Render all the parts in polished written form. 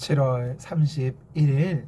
7월 31일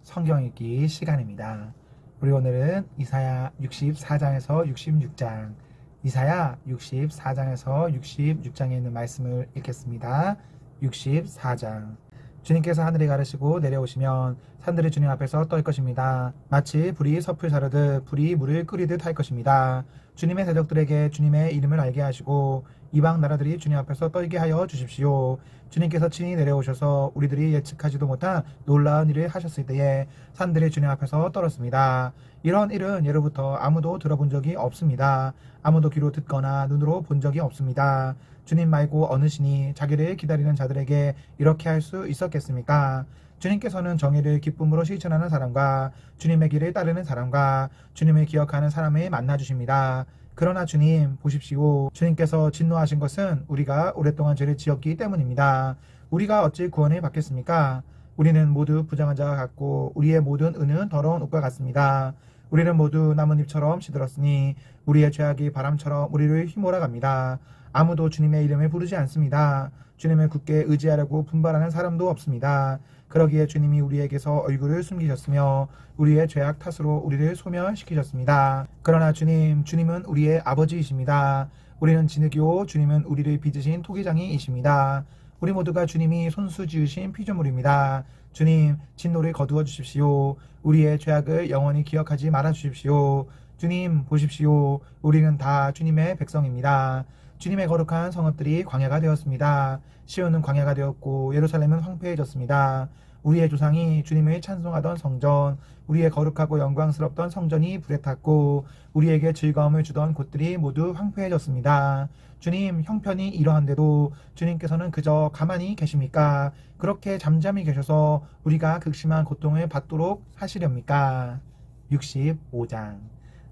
성경 읽기 시간입니다. 우리 오늘은 이사야 64장에서 66장, 이사야 64장에서 66장에 있는 말씀을 읽겠습니다. 64장. 주님께서 하늘에 가르시고 내려오시면 산들이 주님 앞에서 떨 것입니다. 마치 불이 섭을 사르듯 불이 물을 끓이듯 할 것입니다. 주님의 대적들에게 주님의 이름을 알게 하시고 이방 나라들이 주님 앞에서 떨게 하여 주십시오. 주님께서 친히 내려오셔서 우리들이 예측하지도 못한 놀라운 일을 하셨을 때에 산들이 주님 앞에서 떨었습니다. 이런 일은 예로부터 아무도 들어본 적이 없습니다. 아무도 귀로 듣거나 눈으로 본 적이 없습니다. 주님 말고 어느 신이 자기를 기다리는 자들에게 이렇게 할 수 있었겠습니까? 주님께서는 정의를 기쁨으로 실천하는 사람과 주님의 길을 따르는 사람과 주님을 기억하는 사람을 만나주십니다. 그러나 주님 보십시오. 주님께서 진노하신 것은 우리가 오랫동안 죄를 지었기 때문입니다. 우리가 어찌 구원을 받겠습니까? 우리는 모두 부정한 자가 같고 우리의 모든 은은 더러운 옷과 같습니다. 우리는 모두 나뭇잎처럼 시들었으니 우리의 죄악이 바람처럼 우리를 휘몰아갑니다. 아무도 주님의 이름을 부르지 않습니다. 주님을 굳게 의지하려고 분발하는 사람도 없습니다. 그러기에 주님이 우리에게서 얼굴을 숨기셨으며 우리의 죄악 탓으로 우리를 소멸시키셨습니다. 그러나 주님은 우리의 아버지이십니다. 우리는 진흙이요 주님은 우리를 빚으신 토기장이이십니다. 우리 모두가 주님이 손수 지으신 피조물입니다. 주님, 진노를 거두어 주십시오. 우리의 죄악을 영원히 기억하지 말아 주십시오. 주님 보십시오. 우리는 다 주님의 백성입니다. 주님의 거룩한 성읍들이 광야가 되었습니다. 시온은 광야가 되었고 예루살렘은 황폐해졌습니다. 우리의 조상이 주님을 찬송하던 성전, 우리의 거룩하고 영광스럽던 성전이 불에 탔고 우리에게 즐거움을 주던 곳들이 모두 황폐해졌습니다. 주님, 형편이 이러한데도 주님께서는 그저 가만히 계십니까? 그렇게 잠잠히 계셔서 우리가 극심한 고통을 받도록 하시렵니까? 65장.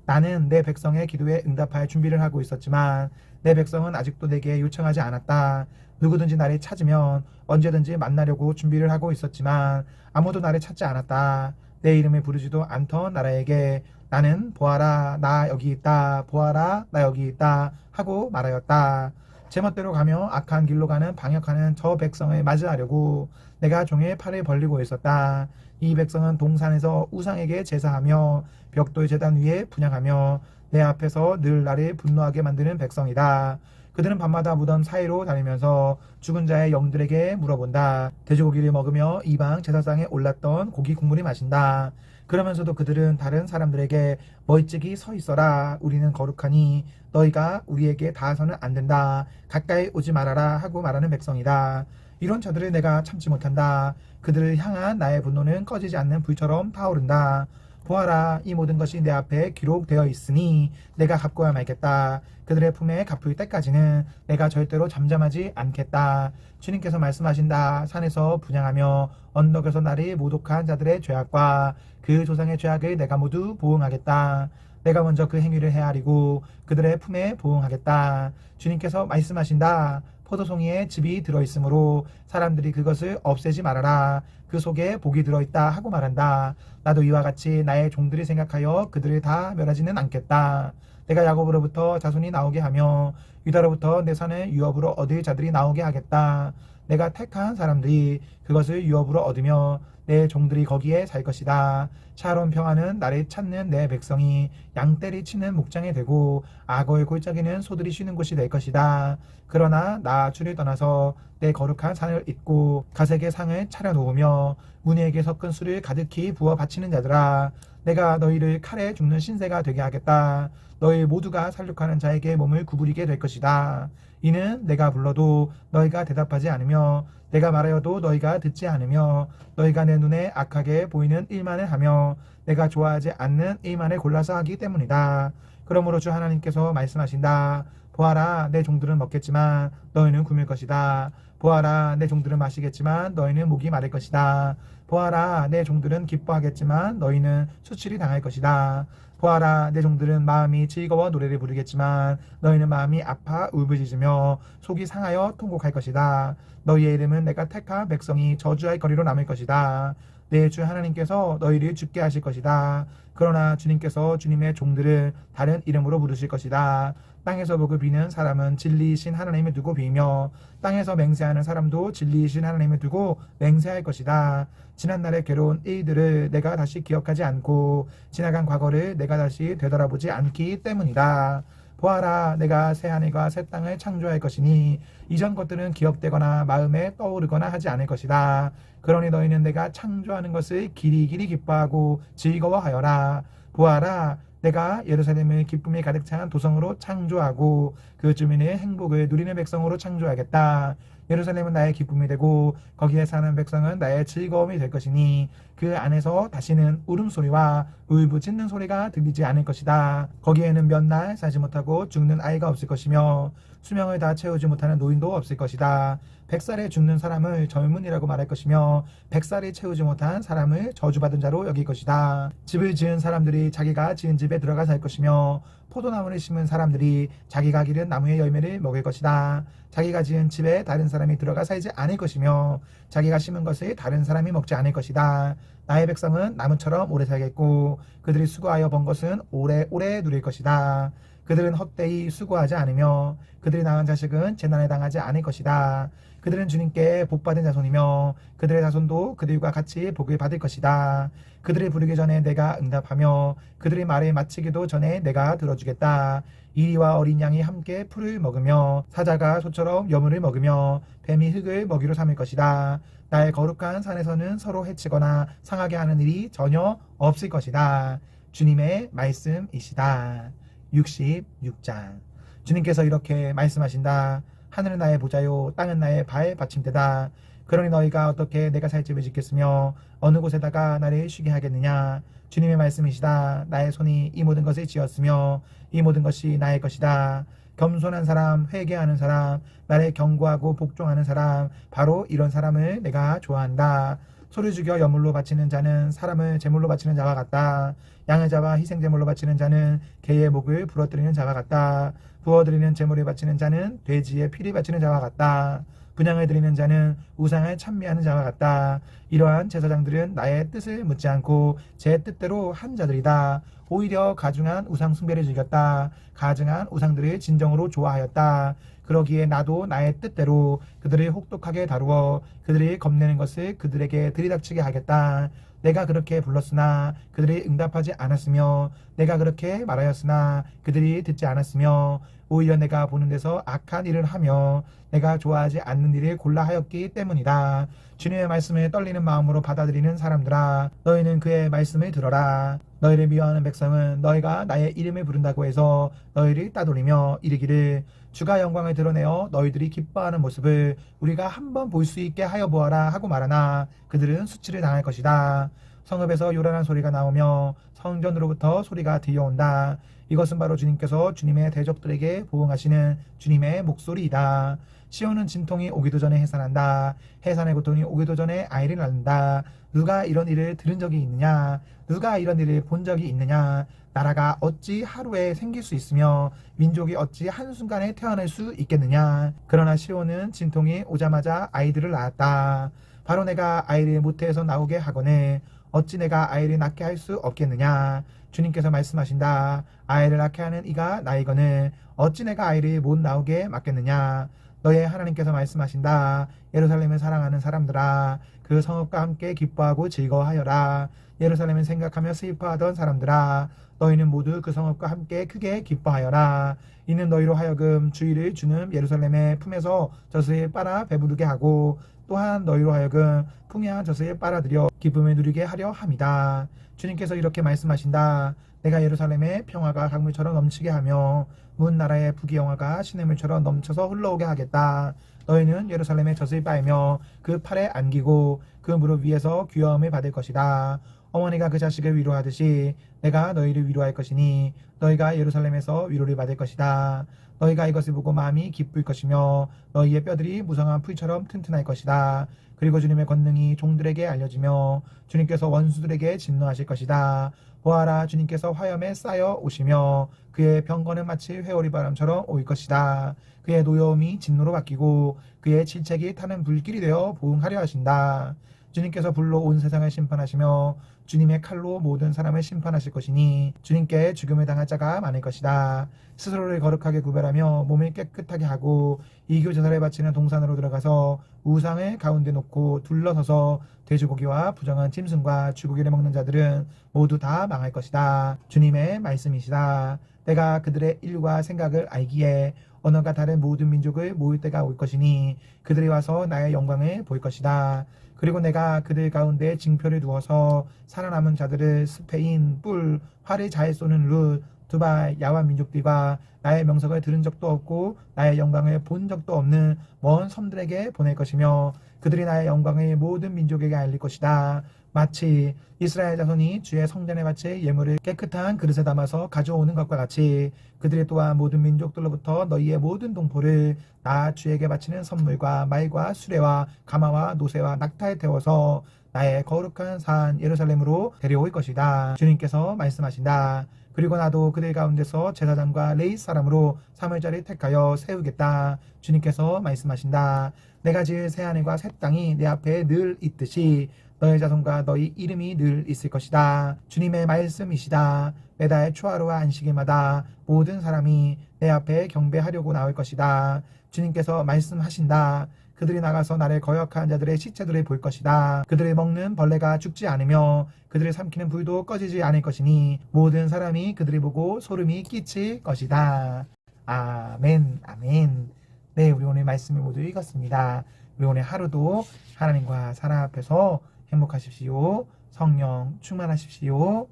나는 내 백성의 기도에 응답할 준비를 하고 있었지만 내 백성은 아직도 내게 요청하지 않았다. 누구든지 나를 찾으면 언제든지 만나려고 준비를 하고 있었지만 아무도 나를 찾지 않았다. 내 이름을 부르지도 않던 나라에게 나는 보아라 나 여기 있다, 보아라 나 여기 있다 하고 말하였다. 제멋대로 가며 악한 길로 가는 방역하는 저 백성을 맞이하려고 내가 종일 팔을 벌리고 있었다. 이 백성은 동산에서 우상에게 제사하며 벽돌 제단 위에 분향하며 내 앞에서 늘 나를 분노하게 만드는 백성이다. 그들은 밤마다 무덤 사이로 다니면서 죽은 자의 영들에게 물어본다. 돼지고기를 먹으며 이방 제사상에 올랐던 고기 국물을 마신다. 그러면서도 그들은 다른 사람들에게 멀찍이 서 있어라. 우리는 거룩하니 너희가 우리에게 닿아서는 안 된다. 가까이 오지 말아라 하고 말하는 백성이다. 이런 자들을 내가 참지 못한다. 그들을 향한 나의 분노는 꺼지지 않는 불처럼 타오른다. 보아라, 이 모든 것이 내 앞에 기록되어 있으니 내가 갚고야 말겠다. 그들의 품에 갚을 때까지는 내가 절대로 잠잠하지 않겠다. 주님께서 말씀하신다. 산에서 분향하며 언덕에서 나를 모독한 자들의 죄악과 그 조상의 죄악을 내가 모두 보응하겠다. 내가 먼저 그 행위를 헤아리고 그들의 품에 보응하겠다. 주님께서 말씀하신다. 포도송이에 즙이 들어있으므로 사람들이 그것을 없애지 말아라. 그 속에 복이 들어있다 하고 말한다. 나도 이와 같이 나의 종들이 생각하여 그들을 다 멸하지는 않겠다. 내가 야곱으로부터 자손이 나오게 하며 유다로부터 내 산을 유업으로 얻을 자들이 나오게 하겠다. 내가 택한 사람들이 그것을 유업으로 얻으며 내 종들이 거기에 살 것이다. 샤론 평화는 나를 찾는 내 백성이 양떼를 치는 목장이 되고 악어의 골짜기는 소들이 쉬는 곳이 될 것이다. 그러나 나 주를 떠나서 내 거룩한 산을 잊고 가색의 상을 차려놓으며 무늬에게 섞은 술을 가득히 부어 바치는 자들아, 내가 너희를 칼에 죽는 신세가 되게 하겠다. 너희 모두가 살육하는 자에게 몸을 구부리게 될 것이다. 이는 내가 불러도 너희가 대답하지 않으며 내가 말하여도 너희가 듣지 않으며 너희가 내 눈에 악하게 보이는 일만을 하며 내가 좋아하지 않는 일만을 골라서 하기 때문이다. 그러므로 주 하나님께서 말씀하신다. 보아라, 내 종들은 먹겠지만 너희는 굶을 것이다. 보아라, 내 종들은 마시겠지만 너희는 목이 마를 것이다. 보아라, 내 종들은 기뻐하겠지만 너희는 수치를 당할 것이다. 보아라, 내 종들은 마음이 즐거워 노래를 부르겠지만 너희는 마음이 아파 울부짖으며 속이 상하여 통곡할 것이다. 너희의 이름은 내가 택한 백성이 저주할 거리로 남을 것이다. 내 주 하나님께서 너희를 죽게 하실 것이다. 그러나 주님께서 주님의 종들을 다른 이름으로 부르실 것이다. 땅에서 복을 비는 사람은 진리이신 하나님을 두고 비며 땅에서 맹세하는 사람도 진리이신 하나님을 두고 맹세할 것이다. 지난날의 괴로운 일들을 내가 다시 기억하지 않고 지나간 과거를 내가 다시 되돌아보지 않기 때문이다. 보아라, 내가 새 하늘과 새 땅을 창조할 것이니 이전 것들은 기억되거나 마음에 떠오르거나 하지 않을 것이다. 그러니 너희는 내가 창조하는 것을 기리기리 기뻐하고 즐거워하여라. 보아라, 내가 예루살렘을 기쁨이 가득 찬 도성으로 창조하고 그 주민의 행복을 누리는 백성으로 창조하겠다. 예루살렘은 나의 기쁨이 되고 거기에 사는 백성은 나의 즐거움이 될 것이니 그 안에서 다시는 울음소리와 울부짖는 소리가 들리지 않을 것이다. 거기에는 몇 날 살지 못하고 죽는 아이가 없을 것이며 수명을 다 채우지 못하는 노인도 없을 것이다. 100살에 죽는 사람을 젊은이라고 말할 것이며 100살이 채우지 못한 사람을 저주받은 자로 여길 것이다. 집을 지은 사람들이 자기가 지은 집에 들어가 살 것이며 포도나무를 심은 사람들이 자기가 기른 나무의 열매를 먹을 것이다. 자기가 지은 집에 다른 사람이 들어가 살지 않을 것이며 자기가 심은 것을 다른 사람이 먹지 않을 것이다. 나의 백성은 나무처럼 오래 살겠고 그들이 수고하여 번 것은 오래오래 누릴 것이다. 그들은 헛되이 수고하지 않으며 그들이 낳은 자식은 재난에 당하지 않을 것이다. 그들은 주님께 복받은 자손이며 그들의 자손도 그들과 같이 복을 받을 것이다. 그들을 부르기 전에 내가 응답하며 그들의 말을 마치기도 전에 내가 들어주겠다. 이리와 어린 양이 함께 풀을 먹으며 사자가 소처럼 여물을 먹으며 뱀이 흙을 먹이로 삼을 것이다. 나의 거룩한 산에서는 서로 해치거나 상하게 하는 일이 전혀 없을 것이다. 주님의 말씀이시다. 66장. 주님께서 이렇게 말씀하신다. 하늘은 나의 보좌요 땅은 나의 발 받침대다. 그러니 너희가 어떻게 내가 살 집을 짓겠으며 어느 곳에다가 나를 쉬게 하겠느냐. 주님의 말씀이시다. 나의 손이 이 모든 것을 지었으며 이 모든 것이 나의 것이다. 겸손한 사람, 회개하는 사람, 나를 경고하고 복종하는 사람, 바로 이런 사람을 내가 좋아한다. 소를 죽여 여물로 바치는 자는 사람을 제물로 바치는 자와 같다. 양을 잡아 희생제물로 바치는 자는 개의 목을 부러뜨리는 자와 같다. 부어드리는 제물을 바치는 자는 돼지의 피를 바치는 자와 같다. 분향을 드리는 자는 우상을 찬미하는 자와 같다. 이러한 제사장들은 나의 뜻을 묻지 않고 제 뜻대로 한 자들이다. 오히려 가증한 우상 숭배를 즐겼다. 가증한 우상들을 진정으로 좋아하였다. 그러기에 나도 나의 뜻대로 그들을 혹독하게 다루어 그들이 겁내는 것을 그들에게 들이닥치게 하겠다. 내가 그렇게 불렀으나 그들이 응답하지 않았으며 내가 그렇게 말하였으나 그들이 듣지 않았으며 오히려 내가 보는 데서 악한 일을 하며 내가 좋아하지 않는 일을 골라 하였기 때문이다. 주님의 말씀을 떨리는 마음으로 받아들이는 사람들아, 너희는 그의 말씀을 들어라. 너희를 미워하는 백성은 너희가 나의 이름을 부른다고 해서 너희를 따돌리며 이르기를 주가 영광을 드러내어 너희들이 기뻐하는 모습을 우리가 한번 볼 수 있게 하여 보아라 하고 말하나 그들은 수치를 당할 것이다. 성읍에서 요란한 소리가 나오며 성전으로부터 소리가 들려온다. 이것은 바로 주님께서 주님의 대적들에게 보응하시는 주님의 목소리이다. 시온은 진통이 오기도 전에 해산한다. 해산의 고통이 오기도 전에 아이를 낳는다. 누가 이런 일을 들은 적이 있느냐? 누가 이런 일을 본 적이 있느냐? 나라가 어찌 하루에 생길 수 있으며 민족이 어찌 한순간에 태어날 수 있겠느냐? 그러나 시온은 진통이 오자마자 아이들을 낳았다. 바로 내가 아이를 모태에서 나오게 하거늘 어찌 내가 아이를 낳게 할 수 없겠느냐? 주님께서 말씀하신다. 아이를 낳게 하는 이가 나이거늘 어찌 내가 아이를 못 나오게 막겠느냐? 너의 하나님께서 말씀하신다. 예루살렘을 사랑하는 사람들아, 그 성읍과 함께 기뻐하고 즐거워하여라. 예루살렘을 생각하며 슬퍼하던 사람들아, 너희는 모두 그 성읍과 함께 크게 기뻐하여라. 이는 너희로 하여금 주의를 주는 예루살렘의 품에서 젖을 빨아 배부르게 하고 또한 너희로 하여금 풍요한 젖을 빨아들여 기쁨을 누리게 하려 함이다. 주님께서 이렇게 말씀하신다. 내가 예루살렘의 평화가 강물처럼 넘치게 하며 문 나라의 부귀영화가 시냇물처럼 넘쳐서 흘러오게 하겠다. 너희는 예루살렘의 젖을 빨며 그 팔에 안기고 그 무릎 위에서 귀여움을 받을 것이다. 어머니가 그 자식을 위로하듯이 내가 너희를 위로할 것이니 너희가 예루살렘에서 위로를 받을 것이다. 너희가 이것을 보고 마음이 기쁠 것이며 너희의 뼈들이 무성한 풀처럼 튼튼할 것이다. 그리고 주님의 권능이 종들에게 알려지며 주님께서 원수들에게 진노하실 것이다. 보아라, 주님께서 화염에 쌓여 오시며 그의 병거는 마치 회오리 바람처럼 올 것이다. 그의 노여움이 진노로 바뀌고 그의 질책이 타는 불길이 되어 보응하려 하신다. 주님께서 불로 온 세상을 심판하시며 주님의 칼로 모든 사람을 심판하실 것이니 주님께 죽음을 당할 자가 많을 것이다. 스스로를 거룩하게 구별하며 몸을 깨끗하게 하고 이교 제사를 바치는 동산으로 들어가서 우상을 가운데 놓고 둘러서서 돼지고기와 부정한 짐승과 쥐고기를 먹는 자들은 모두 다 망할 것이다. 주님의 말씀이시다. 내가 그들의 일과 생각을 알기에 언어가 다른 모든 민족을 모을 때가 올 것이니 그들이 와서 나의 영광을 볼 것이다. 그리고 내가 그들 가운데 징표를 두어서 살아남은 자들을 스페인, 뿔, 활을 잘 쏘는 룻, 두발, 야완 민족들과 나의 명성을 들은 적도 없고 나의 영광을 본 적도 없는 먼 섬들에게 보낼 것이며 그들이 나의 영광을 모든 민족에게 알릴 것이다. 마치 이스라엘 자손이 주의 성전에 바칠 예물을 깨끗한 그릇에 담아서 가져오는 것과 같이 그들이 또한 모든 민족들로부터 너희의 모든 동포를 나 주에게 바치는 선물과 말과 수레와 가마와 노새와 낙타에 태워서 나의 거룩한 산 예루살렘으로 데려올 것이다. 주님께서 말씀하신다. 그리고 나도 그들 가운데서 제사장과 레위 사람으로 삼을 자를 택하여 세우겠다. 주님께서 말씀하신다. 내가 지을 새하늘과 새 땅이 내 앞에 늘 있듯이 너의 자손과 너희 이름이 늘 있을 것이다. 주님의 말씀이시다. 매달 초하루와 안식일마다 모든 사람이 내 앞에 경배하려고 나올 것이다. 주님께서 말씀하신다. 그들이 나가서 나를 거역한 자들의 시체들을 볼 것이다. 그들을 먹는 벌레가 죽지 않으며 그들을 삼키는 불도 꺼지지 않을 것이니 모든 사람이 그들을 보고 소름이 끼칠 것이다. 아멘, 아멘. 네, 우리 오늘 말씀을 모두 읽었습니다. 우리 오늘 하루도 하나님과 사랑 앞에서 행복하십시오. 성령 충만하십시오.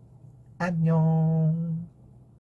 안녕.